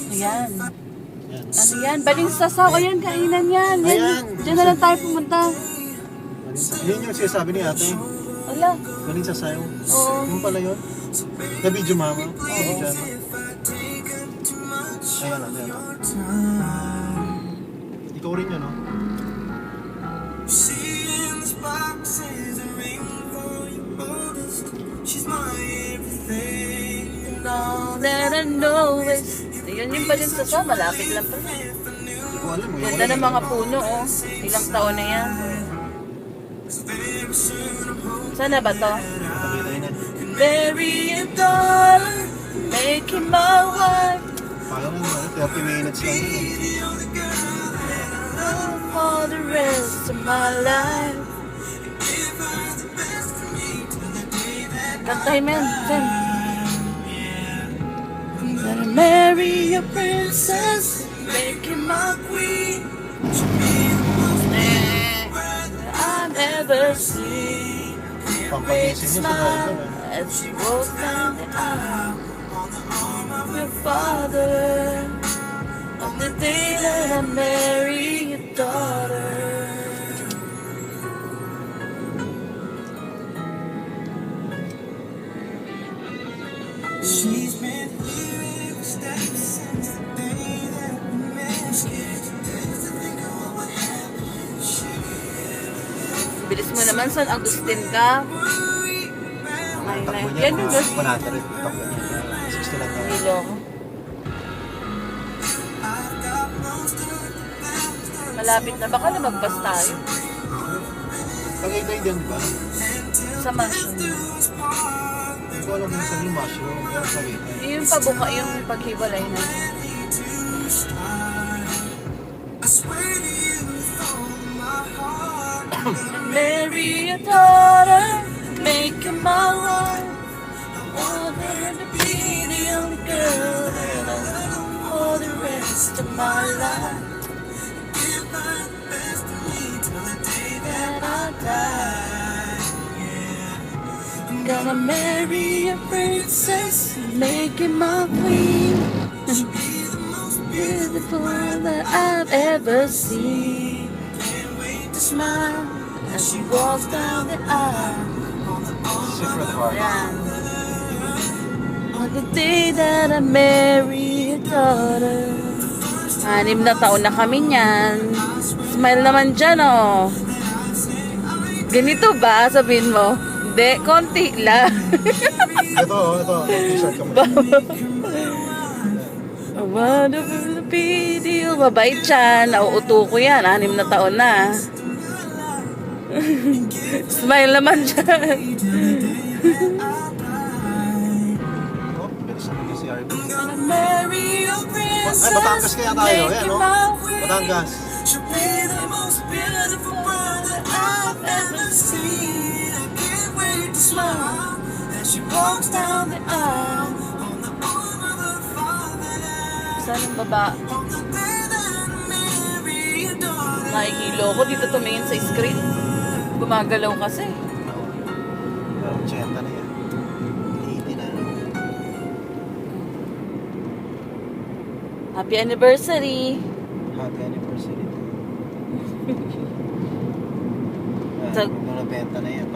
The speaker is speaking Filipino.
Ayan. Ano yan? Baling sasaw. Ayan, kainan yan. Ayan. Diyan na lang tayo pumunta. Yun yung sinasabi ni ate. Wala. Galing sa sayo. Oo. Yung pala yun? Na-video mama? Oo. Ayan, ayan. Ikaw rin yun, no? All that I know is yun yung Baling sasaw. Malapit lang pala. Hindi ko alam. Ganda ng mga puno, oh. Ilang taon na yan. Sana ba to? Bury your daughter, make him my wife. Parang ano, 30 minutes lang yun. For the rest of my life. Kantahin mo yan, Fen. Gonna marry a princess, make him my queen. I've ever seen. Pampagising niya sa driver. As she walks down the aisle on the arm of your father, on the day that I marry your daughter. She's been here ever since the day that we met. Scared to death to think of what would happen. Bilis mo naman, San Agustin ka. Takbo niya, Yan yung gas. 100. Takbo niya. 60 lang tayo. Hilo ko. Malapit na. Baka lumagpas tayo. Tagaytay din, di ba? Sa mansion. Hindi ko alam kung saan yung mushroom. Yung Tagaytay. Yung pabuka, yung paghiwalay na. Marry your daughter, make her my wife. I want her to be the only girl that I love for the rest of my life. Give her the best of me till the day that I die. Yeah. I'm gonna marry a princess, make her my queen. She'll be the most beautiful that I've ever seen. Can't wait to smile as she walks down the aisle. Secret Heart. Ayan. On the day that I marry your daughter. 6 na taon na kami niyan. Smile naman dyan, oh. Ganito ba? Sabihin mo. Hindi, konti lang. Ito. T-shirt ka mo. A wonderful video. Mabait siya. Nauuto ko yan. 6 na taon na. Smile naman dyan. Oh, bilis naman si RB. Marry a princess. Ay, Batangas kaya tayo. Ayan, no? Batangas. She'll be the most beautiful girl that I've ever seen. I can't wait to smile as she walks down the aisle on the arm of her father. Saan ang baba? Nakikilo ko dito tumingin sa screen. Gumagalaw kasi. Pero 80 na yan. 80 na. Happy anniversary! Happy anniversary. So- Nabenta na yan.